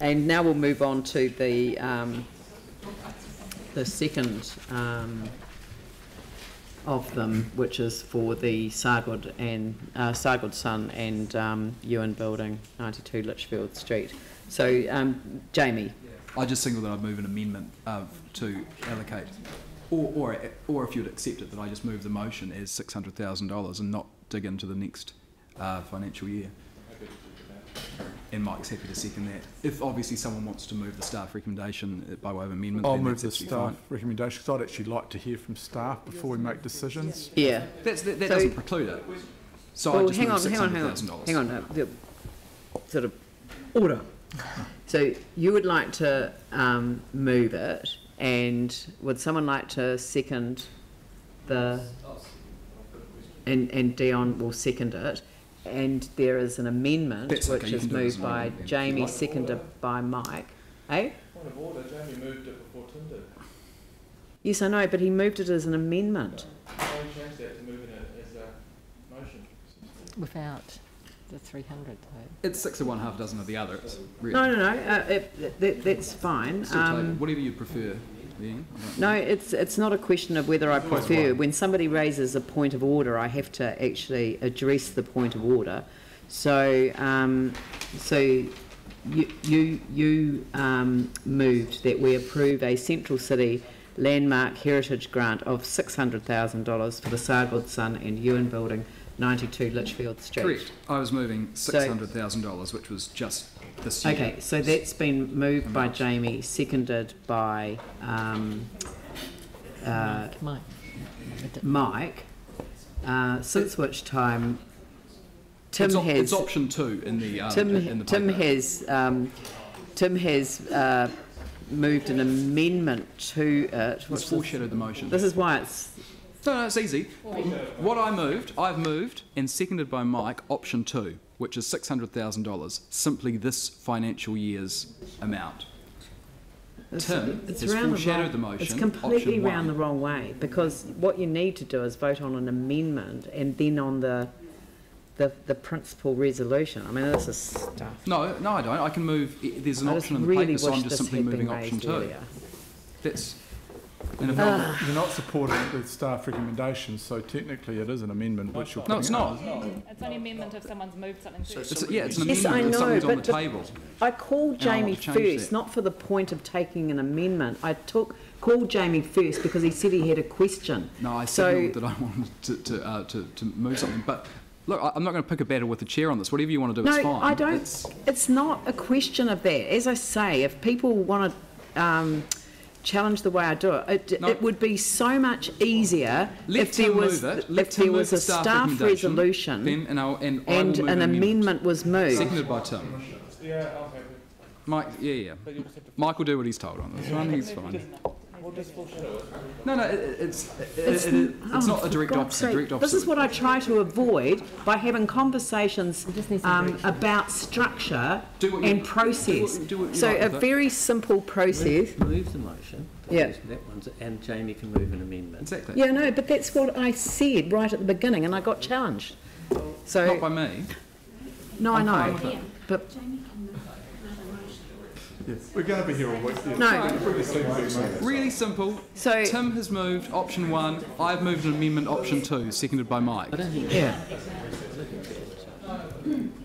And now we'll move on to the second of them, which is for the Sargood and Sargood Son and Ewen building, 92 Lichfield Street. So, Jamie. I just signal that I'd move an amendment to allocate, or if you'd accept it, that I just move the motion as $600,000 and not dig into the next financial year. And Mike's happy to second that. If obviously someone wants to move the staff recommendation by way of amendment, I'll then move that's the absolutely staff recommendation because I'd actually like to hear from staff before we make decisions. Yeah. That doesn't preclude it. So well, I just hang move on. $600,000. Hang on. Sort of order. So you would like to move it, and would someone like to second the? And Dion will second it. And there is an amendment which is moved by Jamie, seconded by Mike. Eh? Point of order, Jamie moved it before Tim did. Yes, I know, but he moved it as an amendment. Why change that to moving it as a motion? Without the 300 though. It's 6 of one, half a dozen of the other. It's really No. That's fine. Whatever you prefer. Ian, no, it's not a question of whether I prefer. When somebody raises a point of order, I have to actually address the point of order. So, you moved that we approve a Central City Landmark Heritage Grant of $600,000 for the Sargood Son and Ewen building, 92 Lichfield Street. correct. I was moving $600,000, which was just this year. Okay, so that's been moved by Jamie, seconded by Mike. Since which time Tim has. It's option 2 in the Tim has moved an amendment to it. It's foreshadowed the motion. This is why it's. No, it's easy. What I've moved and seconded by Mike, option 2, which is $600,000, simply this financial year's amount. Tim has foreshadowed the motion. It's completely option round 1. the wrong way, because what you need to do is vote on an amendment and then on the principal resolution. I mean, this is stuff. No, I don't. I can move. There's an option in the paper, so I'm just simply moving option 2. Earlier. That's. And if You're not supporting the staff recommendations, so technically it is an amendment which you're no, it's not. It's only amendment if someone's moved something first. It's an amendment Yes, I if know, something's on the but table. I called Jamie first, not for the point of taking an amendment. I called Jamie first because he said he had a question. No, I signalled that I wanted to move something, but. Look, I'm not going to pick a battle with the chair on this. Whatever you want to do, it's fine. No, I don't. It's not a question of that. As I say, if people want to challenge the way I do it, it would be so much easier if there was a staff resolution and an amendment was moved. Seconded by Tim. Yeah, I'm happy. Mike, yeah. Mike will do what he's told on this one. He's fine. We'll just foreshadow it. No, it's not a direct opposite. This is what I try to avoid by having conversations about structure and process. So a very simple process. Move the motion. Yeah. That one's, and Jamie can move an amendment. Exactly. Yeah, no, but that's what I said right at the beginning, and I got challenged. So not by me. No, I know, but. Yes, we're going to be here all week. Yeah. No. Really simple. So Tim has moved option 1. I've moved an amendment option 2, seconded by Mike. Yeah.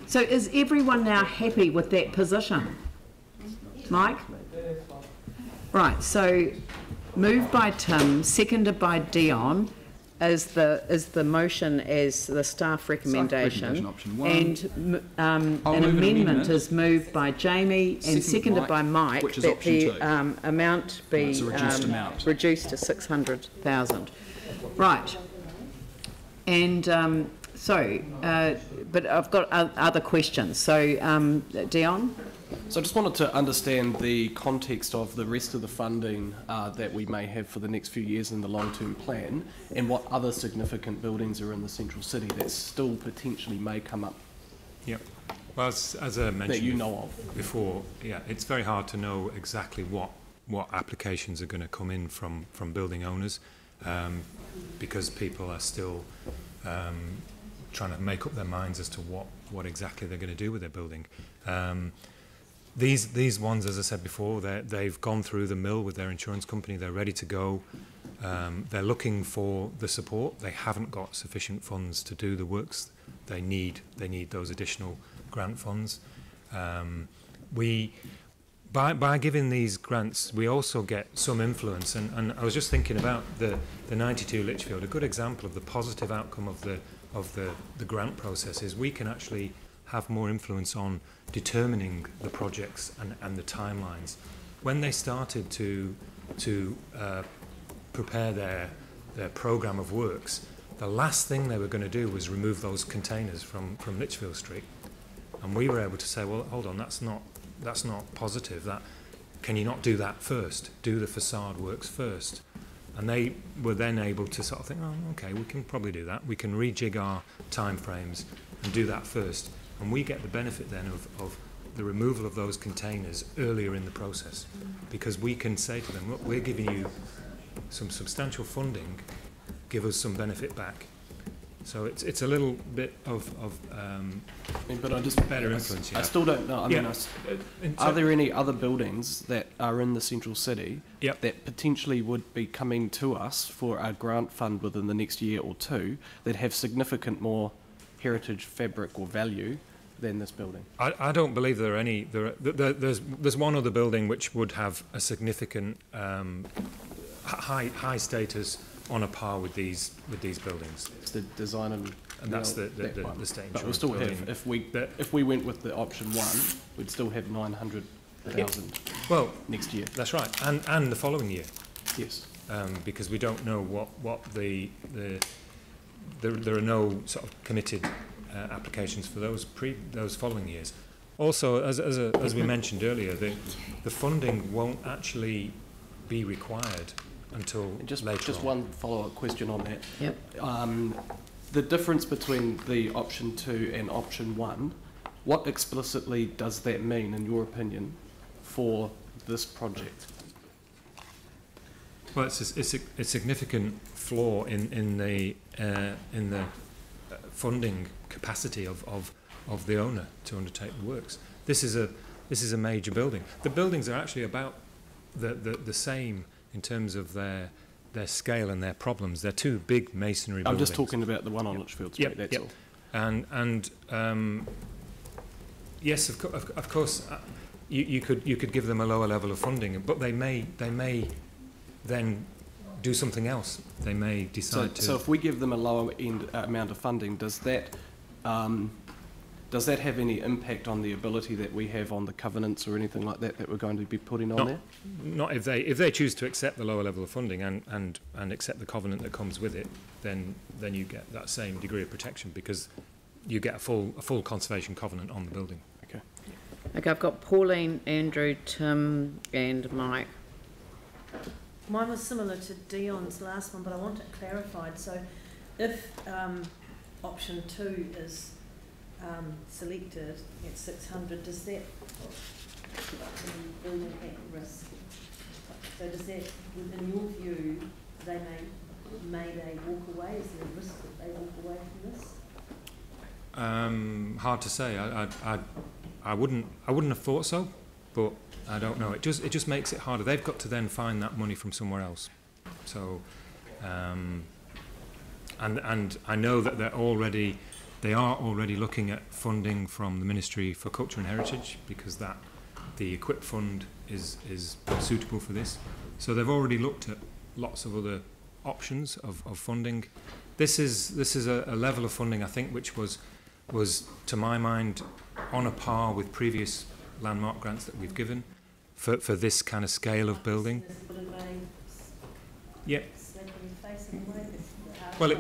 So is everyone now happy with that position? Mike? Right, so moved by Tim, seconded by Dion, as the motion as the staff recommendation, option 1. and an amendment is moved by Jamie and seconded by Mike, which is that option the 2. amount be It's a reduced amount. reduced to 600,000. Right, and but I've got other questions. So, Dion? So I just wanted to understand the context of the rest of the funding that we may have for the next few years in the long-term plan, and what other significant buildings are in the central city that still potentially may come up. Yep. Well, as I mentioned that you know of before, yeah, it's very hard to know exactly what applications are going to come in from building owners, because people are still trying to make up their minds as to what exactly they're going to do with their building. these ones, as I said before, they've gone through the mill with their insurance company. They're ready to go. They're looking for the support. They haven't got sufficient funds to do the works. They need those additional grant funds. By giving these grants, we also get some influence. And I was just thinking about the 92 Lichfield. A good example of the positive outcome of the grant process is we can actually have more influence on determining the projects and the timelines. When they started to prepare their programme of works, the last thing they were going to do was remove those containers from Lichfield Street. And we were able to say, well, hold on, that's not positive. Can you not do that first? Do the facade works first. And they were then able to sort of think, oh, okay, we can probably do that. We can rejig our time frames and do that first. And we get the benefit then of the removal of those containers earlier in the process, because we can say to them, look, we're giving you some substantial funding, give us some benefit back. So it's a little bit of but I just better influence. I still don't know. I mean, are there any other buildings that are in the central city that potentially would be coming to us for our grant fund within the next year or two that have significant more heritage fabric or value than this building? I don't believe there are any. There's one other building which would have a significant high status on a par with these buildings. It's the design and that's the state insurance. But we'll still building. have, if we went with the option one, we'd still have 900,000 next year. That's right, and the following year. Yes. Because we don't know what there are no sort of committed applications for those following years. Also, as we mentioned earlier, the funding won't actually be required until later on. Just one follow-up question on that. Yep. The difference between the option 2 and option 1, what explicitly does that mean, in your opinion, for this project? Well, it's a significant flaw in the funding capacity of the owner to undertake the works. This is a major building. The buildings are actually about the same in terms of their scale and their problems. They're two big masonry buildings. I'm just talking about the one on Lichfield Street. That's all. And yes, of course, you could give them a lower level of funding, but they may then do something else. They may decide to. So if we give them a lower end amount of funding, does that have any impact on the ability that we have on the covenants or anything like that we're going to be putting on there? Not if they choose to accept the lower level of funding and accept the covenant that comes with it, then you get that same degree of protection, because you get a full conservation covenant on the building. Okay. Okay, I've got Pauline, Andrew, Tim and Mike. Mine was similar to Dion's last one, but I want it clarified. So if option 2 is selected at 600, does that put the building at risk? So does that, in your view, may they walk away? Is there a risk that they walk away from this? Hard to say. I wouldn't have thought so, but I don't know. It just makes it harder. They've got to then find that money from somewhere else. So, and I know that they are already looking at funding from the Ministry for Culture and Heritage, because the Equip Fund is suitable for this. So they've already looked at lots of other options of funding. This is a level of funding, I think, which was to my mind on a par with previous landmark grants that we've given for this kind of scale of building. Yeah. Well,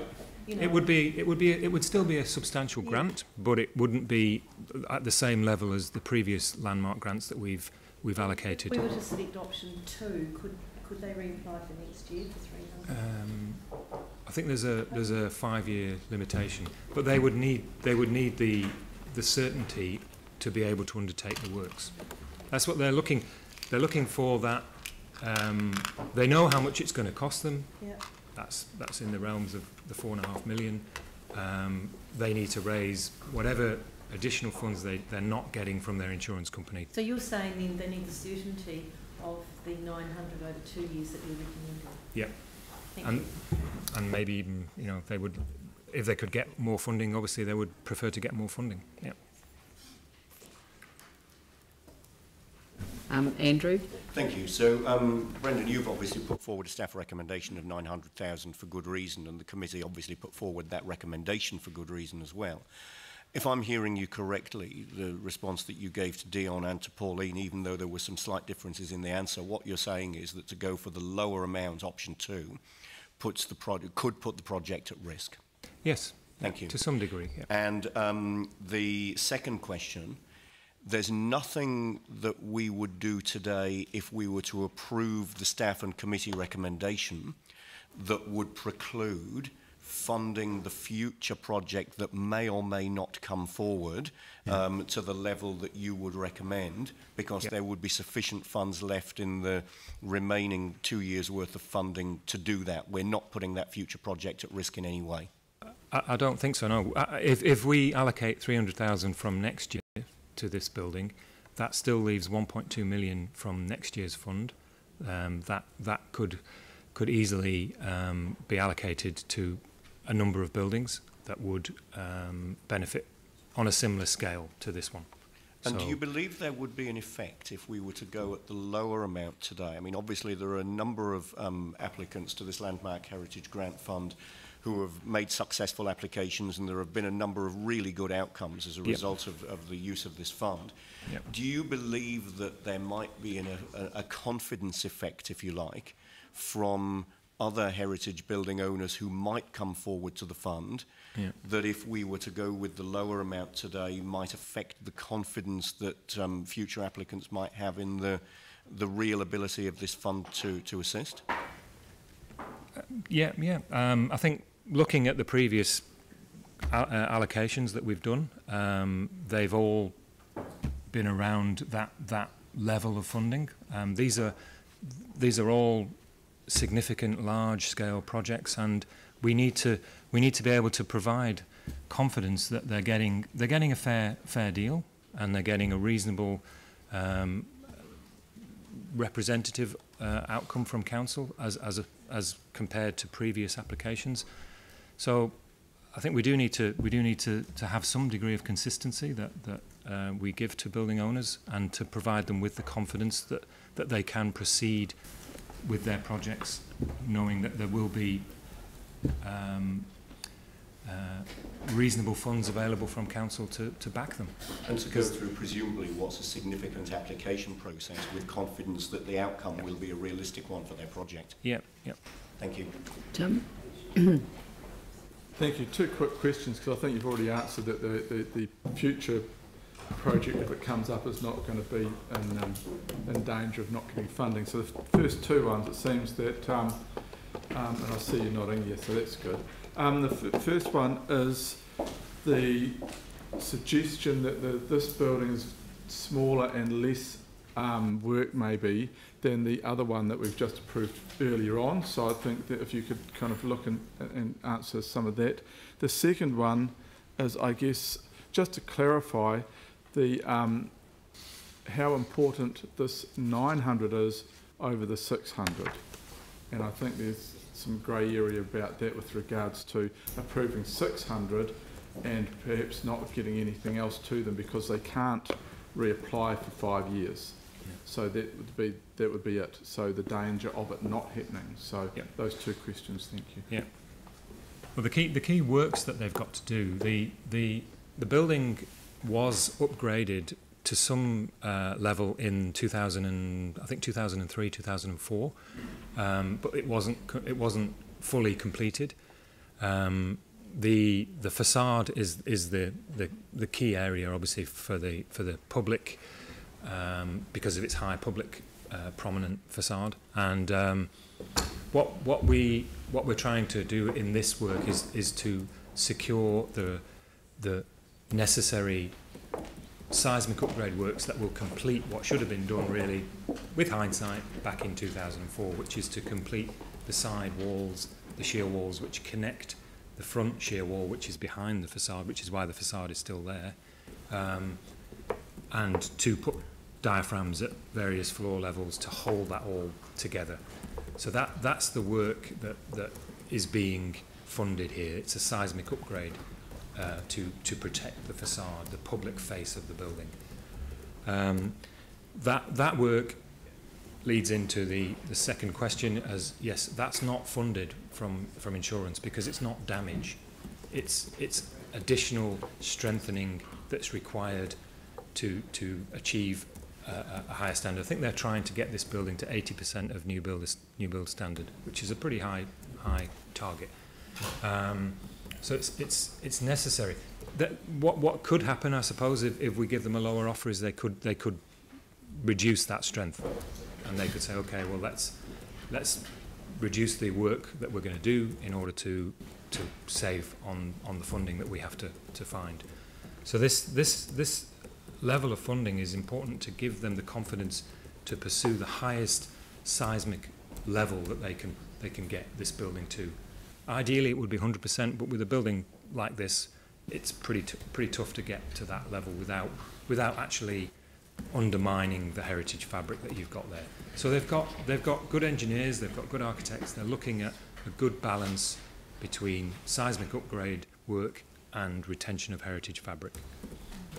it would still be a substantial grant, but it wouldn't be at the same level as the previous landmark grants that we've allocated. If we were to select option 2, could they reapply for next year for 300? I think there's a 5-year limitation, but they would need the certainty to be able to undertake the works. That's what they're looking. They're looking for that. They know how much it's going to cost them. Yeah. That's in the realms of the 4.5 million. They need to raise whatever additional funds they're not getting from their insurance company. So you're saying then they need the certainty of the 900 over 2 years that you're recommending? Yeah. Thank you. And maybe even, you know, they would, if they could get more funding, obviously they would prefer to get more funding. Yeah. Andrew? Thank you. So, Brendan, you've obviously put forward a staff recommendation of 900,000 for good reason, and the committee obviously put forward that recommendation for good reason as well. If I'm hearing you correctly, the response that you gave to Dion and to Pauline, even though there were some slight differences in the answer, what you're saying is that to go for the lower amount, option 2, could put the project at risk. Yes. Thank you. To some degree. Yeah. And the second question, there's nothing that we would do today if we were to approve the staff and committee recommendation that would preclude funding the future project that may or may not come forward to the level that you would recommend, because there would be sufficient funds left in the remaining 2 years' worth of funding to do that. We're not putting that future project at risk in any way. I don't think so, no. If we allocate 300,000 from next year to this building, that still leaves 1.2 million from next year's fund. That could easily be allocated to a number of buildings that would benefit on a similar scale to this one. And do you believe there would be an effect if we were to go at the lower amount today? I mean, obviously there are a number of applicants to this Landmark Heritage Grant Fund who have made successful applications, and there have been a number of really good outcomes as a result of the use of this fund. Do you believe that there might be a confidence effect, if you like, from other heritage building owners who might come forward to the fund, that if we were to go with the lower amount today might affect the confidence that future applicants might have in the real ability of this fund to assist? I think looking at the previous allocations that we've done, they've all been around that level of funding. These are all significant large-scale projects, and we need to be able to provide confidence that they're getting a fair deal, and they're getting a reasonable representative outcome from council as compared to previous applications. So I think we do need to have some degree of consistency that we give to building owners, and to provide them with the confidence that they can proceed with their projects, knowing that there will be reasonable funds available from council to back them. And to go through presumably what's a significant application process with confidence that the outcome will be a realistic one for their project. Thank you. Tim? Thank you. Two quick questions, because I think you've already answered that the future project, if it comes up, is not going to be in danger of not getting funding. So the first two ones, it seems that, and I see you nodding, yes, so that's good. The first one is the suggestion that this building is smaller and less work maybe than the other one that we've just approved earlier on. So I think that if you could kind of look and answer some of that. The second one is, I guess, just to clarify the how important this 900 is over the 600. And I think there's some grey area about that with regards to approving 600 and perhaps not getting anything else to them because they can't reapply for 5 years. So that would be it. So the danger of it not happening. So those two questions. Thank you. Well, the key works that they've got to do. The building was upgraded to some level in 2003, 2004, but it wasn't fully completed. The facade is the key area, obviously, for the public, because of its high public prominent facade. And what we're trying to do in this work is to secure the necessary seismic upgrade works that will complete what should have been done, really, with hindsight, back in 2004, which is to complete the side walls, the shear walls which connect the front shear wall, which is behind the facade, which is why the facade is still there, and to put diaphragms at various floor levels to hold that all together. So that's the work that is being funded here. It's a seismic upgrade to protect the facade, the public face of the building. That work leads into the second question as, yes, that's not funded from insurance because it's not damage. It's additional strengthening that's required to achieve a higher standard. I think they're trying to get this building to 80% of new build standard, which is a pretty high target. So it's necessary. What could happen, I suppose, if we give them a lower offer, is they could reduce that strength, and they could say, okay, well let's reduce the work that we're going to do in order to save on the funding that we have to find. So this level of funding is important to give them the confidence to pursue the highest seismic level that they can get this building to. Ideally, it would be 100%, but with a building like this, it's pretty tough to get to that level without actually undermining the heritage fabric that you've got there. So they've got good engineers, they've got good architects. They're looking at a good balance between seismic upgrade work and retention of heritage fabric,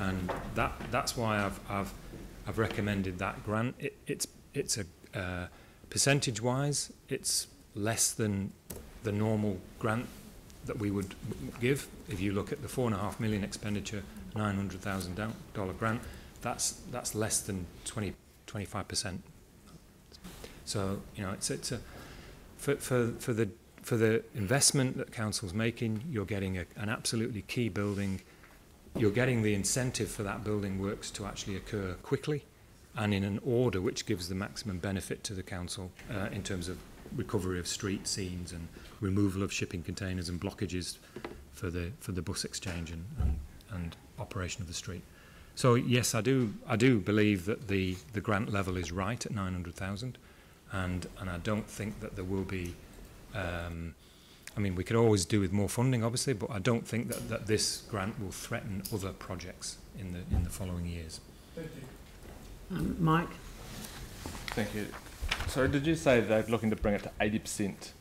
and that's why I've recommended that grant. It's a percentage-wise, it's less than the normal grant that we would give. If you look at the $4.5 million expenditure, $900,000 grant, that's less than 25%. So it's a for the investment that council's making, you're getting an absolutely key building. You're getting the incentive for that building works to actually occur quickly and in an order which gives the maximum benefit to the council in terms of recovery of street scenes and removal of shipping containers and blockages for the bus exchange and operation of the street. So yes, I do believe that the grant level is right at 900,000, and I don't think that there will be. I mean, we could always do with more funding, obviously, but I don't think that this grant will threaten other projects in the following years. Thank you. Mike? Thank you. So did you say they're looking to bring it to 80%?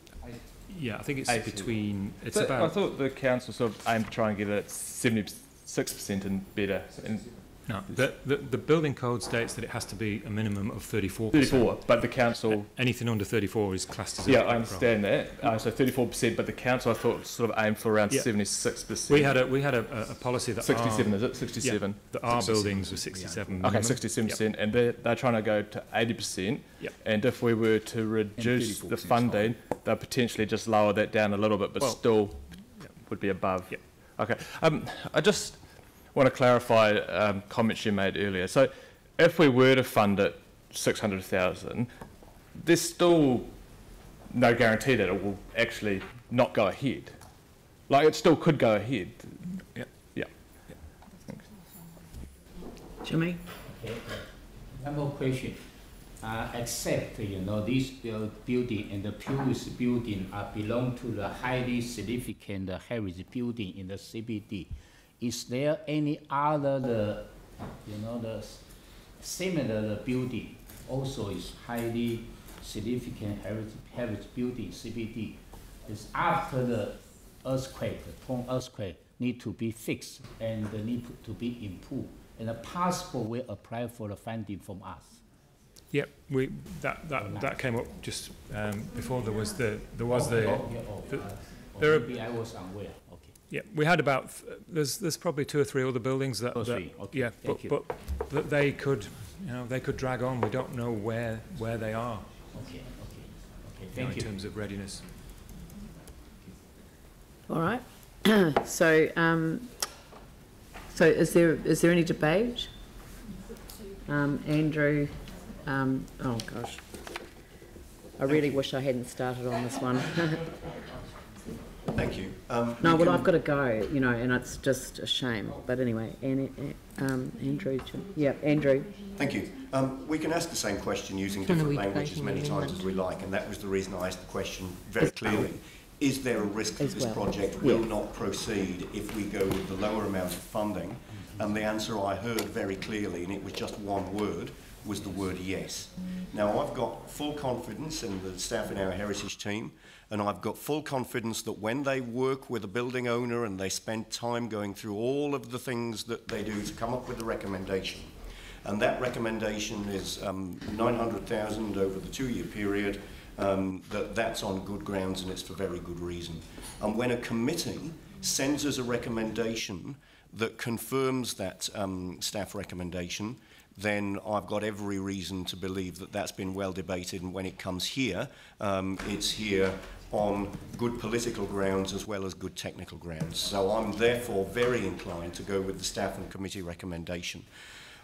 Yeah, I think it's 80. between. It's So about. I thought the council sort of aimed to try and get it at 76% and better. And No, the building code states that it has to be a minimum of 34%. 34, but the council... Anything under 34 is classed as a... Yeah, I understand that. So 34%, but the council, I thought, sort of aimed for around 76%. We had a policy that 67, is it? 67? Yeah, that our buildings were 67. Okay, minimum. 67%, Yep. and they're trying to go to 80%. Yep. And if we were to reduce the funding, they'll potentially just lower that down a little bit, but still would be above. Yep. Okay. I just want to clarify comments you made earlier. So if we were to fund it 600,000, there's still no guarantee that it will actually not go ahead. Like, it still could go ahead. Yeah. Yeah. Thanks. Jimmy? Okay. One more question. Except, this building and the previous building belong to the highly significant heritage building in the CBD. Is there any other, the similar building also is highly significant heritage building, CBD? Is after the earthquake, the Tong earthquake, need to be fixed and need to be improved, and the possible will apply for the funding from us. Yep, that came up just before there was the maybe I was unaware. Okay. Yeah, we had about there's probably 2 or 3 other buildings that, Okay. yeah, but they could drag on. We don't know where they are. Okay. Thank you. In terms of readiness. All right. So is there any debate? Andrew, oh gosh, I really wish I hadn't started on this one. Thank you. No, well, I've got to go, and it's just a shame. But anyway, Andrew, yeah, Andrew. Thank you. We can ask the same question using different language as many times as we like, and that was the reason I asked the question very clearly. Is there a risk that this project will not proceed if we go with the lower amount of funding? And the answer I heard very clearly, and it was just one word, was the word yes. Now, I've got full confidence in the staff in our heritage team, and I've got full confidence that when they work with a building owner and they spend time going through all of the things that they do to come up with a recommendation, and that recommendation is 900,000 over the 2-year period, that's on good grounds and it's for very good reason. And when a committee sends us a recommendation that confirms that staff recommendation, then I've got every reason to believe that that's been well debated, and when it comes here, it's here on good political grounds as well as good technical grounds. So I'm therefore very inclined to go with the staff and committee recommendation.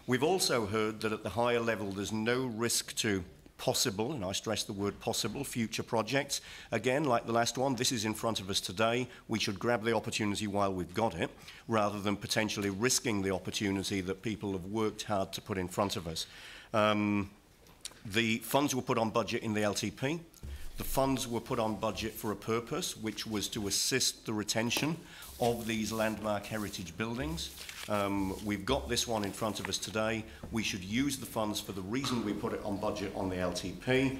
We've also heard that at the higher level there's no risk to possible, and I stress the word possible, future projects. Again, like the last one, this is in front of us today. We should grab the opportunity while we've got it, rather than potentially risking the opportunity that people have worked hard to put in front of us. The funds were put on budget in the LTP. The funds were put on budget for a purpose, which was to assist the retention of these landmark heritage buildings. We've got this one in front of us today. We should use the funds for the reason we put it on budget on the LTP.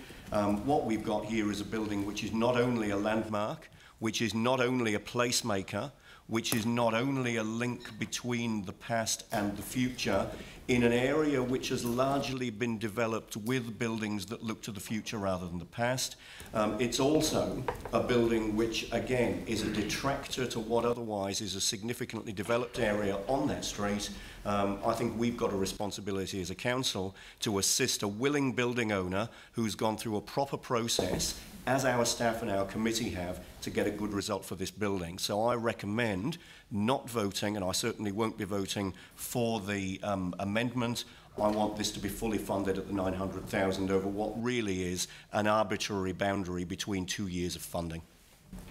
What we've got here is a building which is not only a landmark, which is not only a placemaker, which is not only a link between the past and the future in an area which has largely been developed with buildings that look to the future rather than the past. It's also a building which, again, is a detractor to what otherwise is a significantly developed area on that street. I think we've got a responsibility as a council to assist a willing building owner who's gone through a proper process, as our staff and our committee have, to get a good result for this building. So I recommend not voting, and I certainly won't be voting for the amendment. I want this to be fully funded at the 900,000 over what really is an arbitrary boundary between 2 years of funding.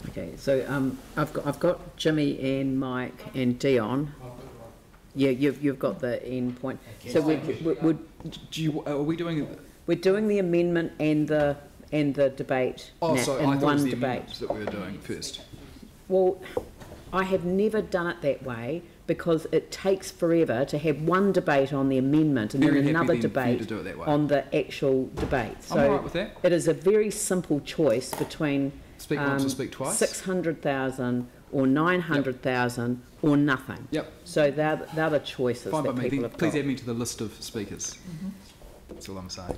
Okay, so I've got Jimmy and Mike and Dion. Yeah, you've got the end point. So are we doing? We're doing the amendment and the debate. Oh, so I thought it was the debate that we were doing first. Well, I have never done it that way because it takes forever to have one debate on the amendment and then another debate on the actual debate. So I'm all right with that. It is a very simple choice between speak once and speak twice. 600,000 or 900,000 or nothing. Yep. So they're the choices Fine that by people me. have Please got. add me to the list of speakers. That's all I'm saying.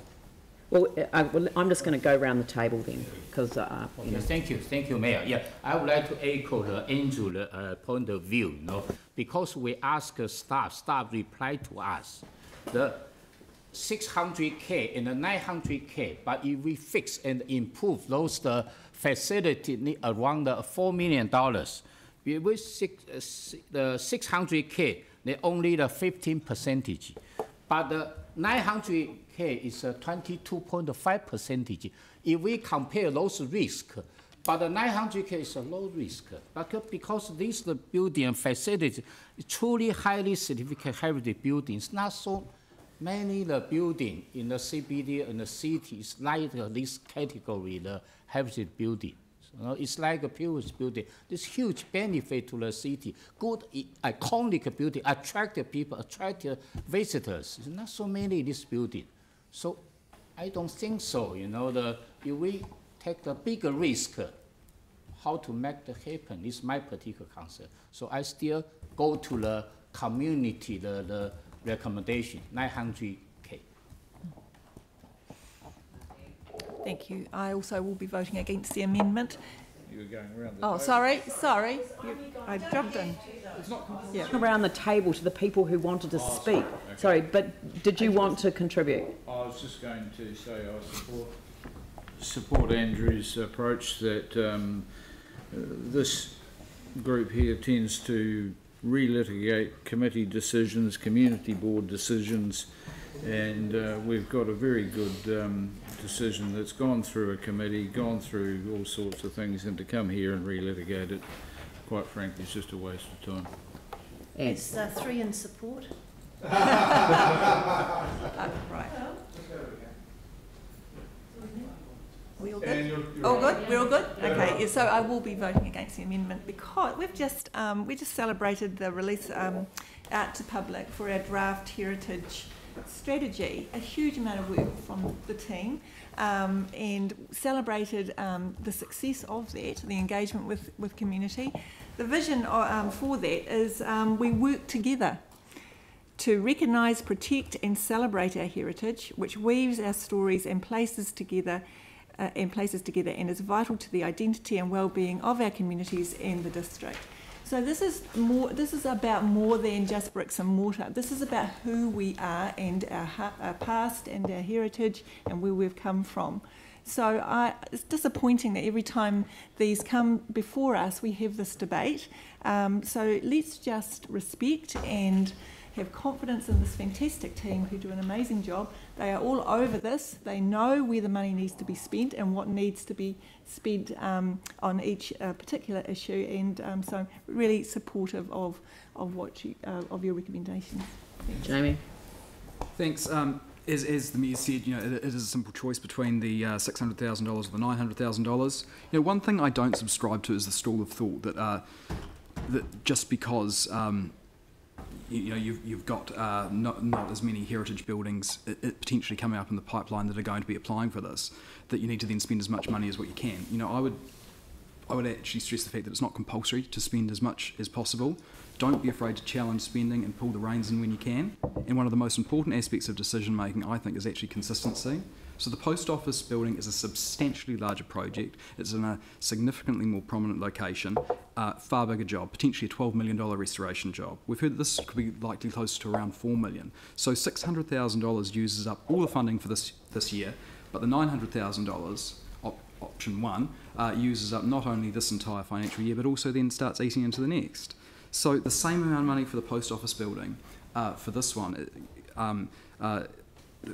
Well, I'm just going to go around the table then, because you know. Thank you, Mayor. Yeah, I would like to echo the Andrew point of view. Because we ask staff reply to us, the 600K and the 900K. But if we fix and improve those facility around the $4 million, with the 600K, they only the 15%. But the 900K is 22.5%. If we compare those risks, but the 900K is a low risk. But because these building facilities truly highly significant heritage buildings, not so many the building in the CBD and the cities like this category, the heritage building. It's like a previous building. This huge benefit to the city. Good, iconic building, attractive people, attractive visitors. There's not so many in this building. So I don't think so. If we take the bigger risk, how to make that happen is my particular concern. So I still go to the community, the recommendation, 900K. Thank you. I also will be voting against the amendment. You were going around the table. Sorry. I jumped in. Yeah. Around the table to the people who wanted to speak. Okay. Sorry, but did you want to contribute? I was just going to say I support Andrew's approach that this group here tends to relitigate committee decisions, community board decisions, and we've got a very good decision that's gone through a committee, gone through all sorts of things, and to come here and relitigate it, quite frankly, is just a waste of time. It's 3 in support. Right. We all good? All good? We're all good? Okay, so I will be voting against the amendment because we've just we just celebrated the release out to public for our draft heritage strategy. A huge amount of work from the team, and celebrated the success of that, the engagement with community. The vision for that is we work together to recognise, protect and celebrate our heritage, which weaves our stories and places together and is vital to the identity and well-being of our communities and the district. So this is about more than just bricks and mortar. This is about who we are and our past and our heritage and where we've come from. So it's disappointing that every time these come before us, we have this debate. So let's just respect and have confidence in this fantastic team who do an amazing job. They are all over this. They know where the money needs to be spent and what needs to be spent on each particular issue, and so I'm really supportive of what of your recommendations. Thanks. Jamie. Thanks. As the Mayor said, it is a simple choice between the $600,000 or the $900,000. One thing I don't subscribe to is the stall of thought that just because you've got not as many heritage buildings potentially coming up in the pipeline that are going to be applying for this, that you need to then spend as much money as what you can. I would actually stress the fact that it's not compulsory to spend as much as possible. Don't be afraid to challenge spending and pull the reins in when you can. And one of the most important aspects of decision making, I think, is actually consistency. So the post office building is a substantially larger project. It's in a significantly more prominent location, far bigger job, potentially a $12 million restoration job. We've heard that this could be likely close to around $4 million. So $600,000 uses up all the funding for this year, but the $900,000, option one, uses up not only this entire financial year, but also then starts eating into the next. So the same amount of money for the post office building, for this one,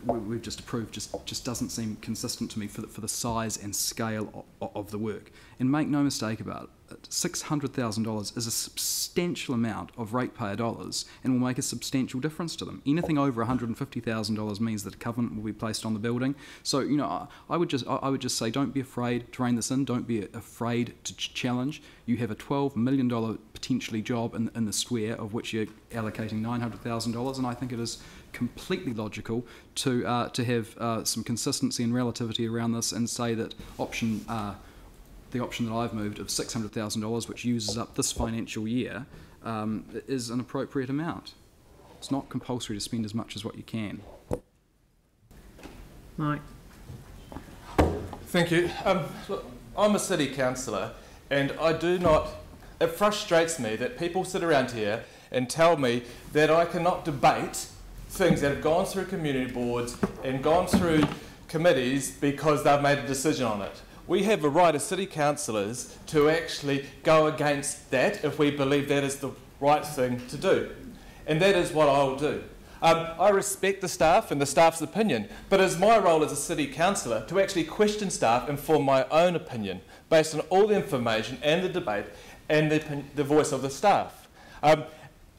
we've just approved just doesn't seem consistent to me for the size and scale of the work. And make no mistake about it, $600,000 is a substantial amount of ratepayer dollars and will make a substantial difference to them. Anything over $150,000 means that a covenant will be placed on the building. So I would just say, don't be afraid to rein this in. Don't be afraid to challenge. You have a $12 million potentially job in the square, of which you're allocating $900,000, and I think it is completely logical to have some consistency and relativity around this, and say that the option that I've moved of $600,000, which uses up this financial year, is an appropriate amount. It's not compulsory to spend as much as what you can. Mike. Thank you. Look, I'm a city councillor, and it frustrates me that people sit around here and tell me that I cannot debate things that have gone through community boards and gone through committees because they've made a decision on it. We have a right as city councillors to actually go against that if we believe that is the right thing to do. And that is what I will do. I respect the staff and the staff's opinion, but it's my role as a city councillor to actually question staff and form my own opinion based on all the information and the debate and the voice of the staff.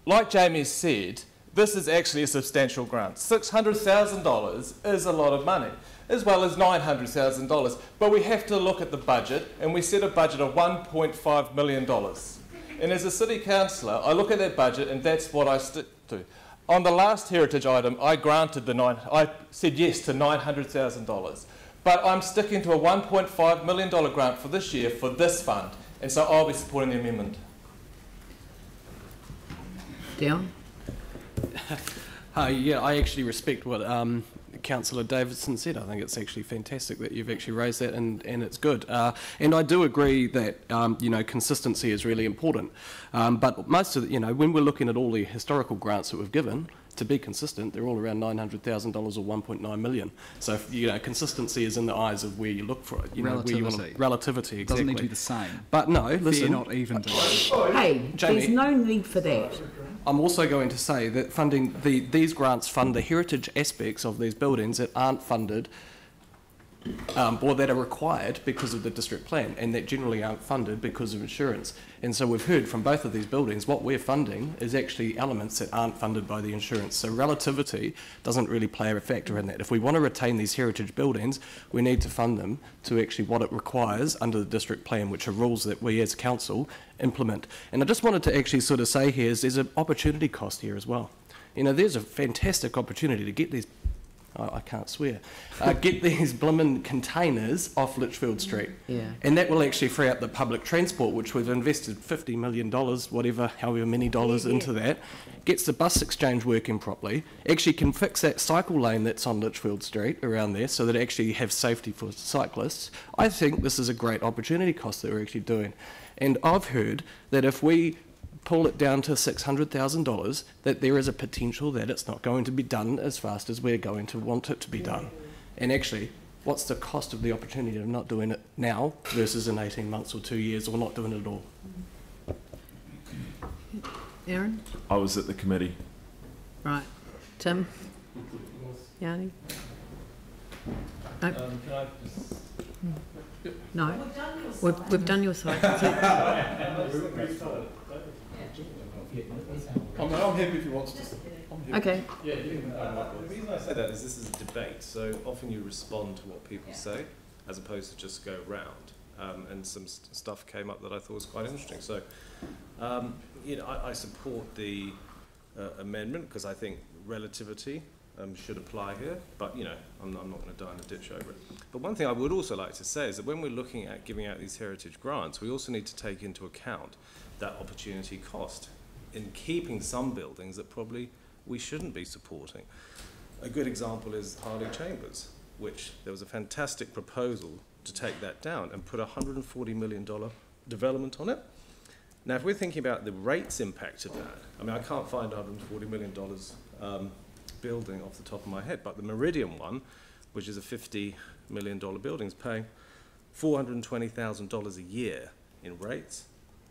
Like Jamie said, this is actually a substantial grant. $600,000 is a lot of money, as well as $900,000. But we have to look at the budget, and we set a budget of $1.5 million. And as a city councillor, I look at that budget, and that's what I stick to. On the last heritage item, I said yes to $900,000. But I'm sticking to a $1.5 million grant for this year for this fund, and so I'll be supporting the amendment. Dion? Yeah, I actually respect what Councillor Davidson said. I think it's actually fantastic that you've actually raised that, and it's good. And I do agree that consistency is really important. But most of when we're looking at all the historical grants that we've given, to be consistent, they're all around $900,000 or $1.9 million. So consistency is in the eyes of where you look for it. Relativity. Relativity, exactly. It doesn't need to be the same. But no, listen. They're not even. Hey, Jamie, there's no need for that. I'm also going to say that funding these grants fund the heritage aspects of these buildings that aren't funded or that are required because of the district plan, and that generally aren't funded because of insurance. And so we've heard from both of these buildings, what we're funding is actually elements that aren't funded by the insurance. So relativity doesn't really play a factor in that. If we want to retain these heritage buildings, we need to fund them to actually what it requires under the district plan, which are rules that we as council implement. And I just wanted to actually sort of say here is there's an opportunity cost here as well. You know, there's a fantastic opportunity to get these, I can't swear, get these blimmin' containers off Lichfield Street. Yeah. And that will actually free up the public transport, which we've invested $50 million, whatever, however many dollars into that, gets the bus exchange working properly, actually can fix that cycle lane that's on Lichfield Street around there so that it actually have safety for cyclists. I think this is a great opportunity cost that we're actually doing. And I've heard that if we pull it down to $600,000, that there is a potential that it's not going to be done as fast as we're going to want it to be done. And actually, what's the cost of the opportunity of not doing it now versus in 18 months or 2 years, or not doing it at all? Aaron? I was at the committee. Right. Tim? Yanni? No. Can I just... No. We've done your side. I'm happy if you want to. Okay. Yeah, the reason I say that is this is a debate, so often you respond to what people say as opposed to just go round. And some stuff came up that I thought was quite interesting. So, you know, I support the amendment because I think relativity should apply here, but you know, I'm not going to die in a ditch over it. But one thing I would also like to say is that when we're looking at giving out these heritage grants, we also need to take into account that opportunity cost in keeping some buildings that probably we shouldn't be supporting. A good example is Harley Chambers, which there was a fantastic proposal to take that down and put a $140 million development on it. Now, if we're thinking about the rates impact of that, I mean, I can't find $140 million building off the top of my head, but the Meridian one, which is a $50 million building, is paying $420,000 a year in rates.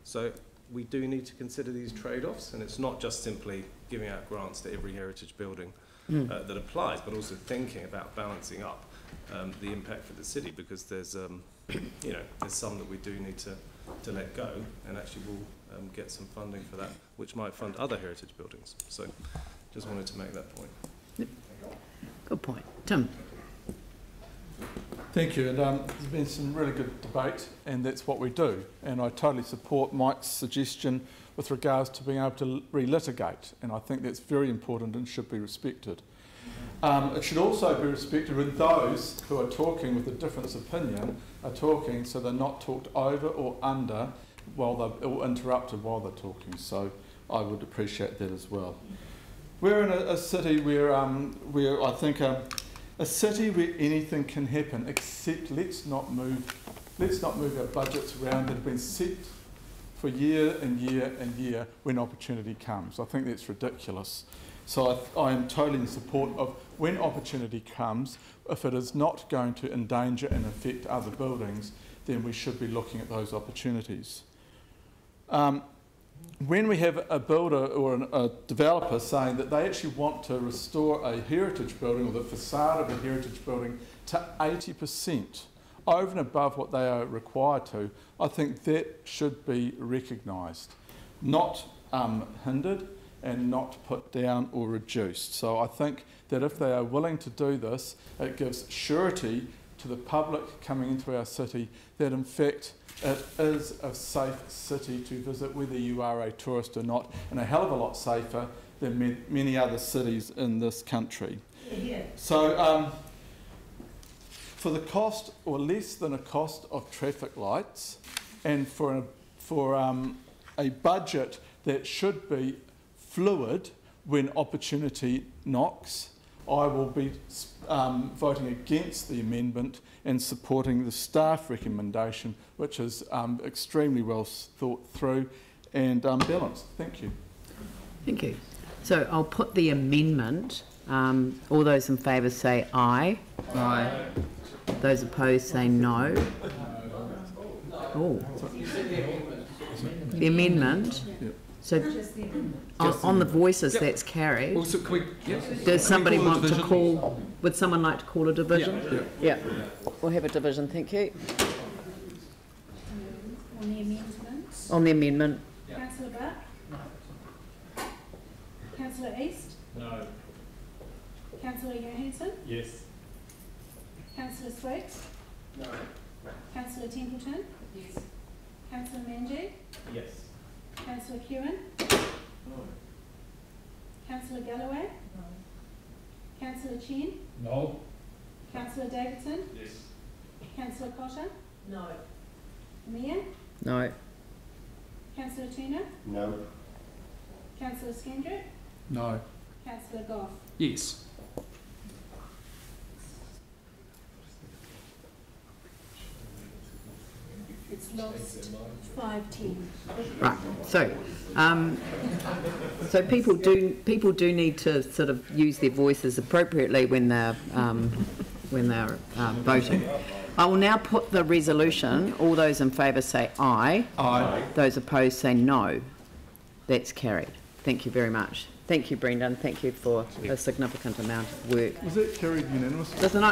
So we do need to consider these trade-offs, and it's not just simply giving out grants to every heritage building that applies, but also thinking about balancing up the impact for the city, because there's, you know, there's some that we do need to let go, and actually we'll get some funding for that, which might fund other heritage buildings. So just wanted to make that point. Yep. Good point. Tim? Thank you, and there's been some really good debate, and that's what we do. And I totally support Mike's suggestion with regards to being able to relitigate, and I think that's very important and should be respected. It should also be respected when those who are talking with a different opinion are talking, so they're not talked over or under while they're, or interrupted while they're talking. So I would appreciate that as well. We're in a city where I think a city where anything can happen, except let's not move our budgets around that have been set for year and year and year when opportunity comes. I think that's ridiculous. So I am totally in support of when opportunity comes, if it is not going to endanger and affect other buildings, then we should be looking at those opportunities. When we have a builder or a developer saying that they actually want to restore a heritage building or the facade of a heritage building to 80% over and above what they are required to, I think that should be recognised, not hindered and not put down or reduced. So I think that if they are willing to do this, it gives surety to the public coming into our city that in fact it is a safe city to visit, whether you are a tourist or not, and a hell of a lot safer than many other cities in this country. Yeah. So for the cost or less than a cost of traffic lights, and for a budget that should be fluid when opportunity knocks, I will be voting against the amendment and supporting the staff recommendation, which is extremely well thought through and balanced. Thank you. Thank you. So I'll put the amendment. All those in favour say aye. Aye. Those opposed say no. Oh. The amendment. Yep. So on the voices, that's carried. Also, can we, Does somebody can we want to division? call, would someone like to call a division? Yeah. We'll have a division, thank you. On the amendments. On the amendment. Councillor Buck? No. Councillor East? No. Councillor Johansson? Yes. Councillor Swakes? No. Councillor Templeton? Yes. Councillor Manji? Yes. Councillor Ewen? No. Councillor Galloway? No. Councillor Chen? No. Councillor Davidson? Yes. Councillor Cotter? No. Mayor? No. Councillor Turner? No. Councillor Skendrick? No. Councillor Goff? Yes. It's lost 5-10. Right. So people do need to sort of use their voices appropriately when they're voting. I will now put the resolution. All those in favour say aye. Aye. Those opposed say no. That's carried. Thank you very much. Thank you, Brendan. Thank you for a significant amount of work. Was that carried unanimously? Doesn't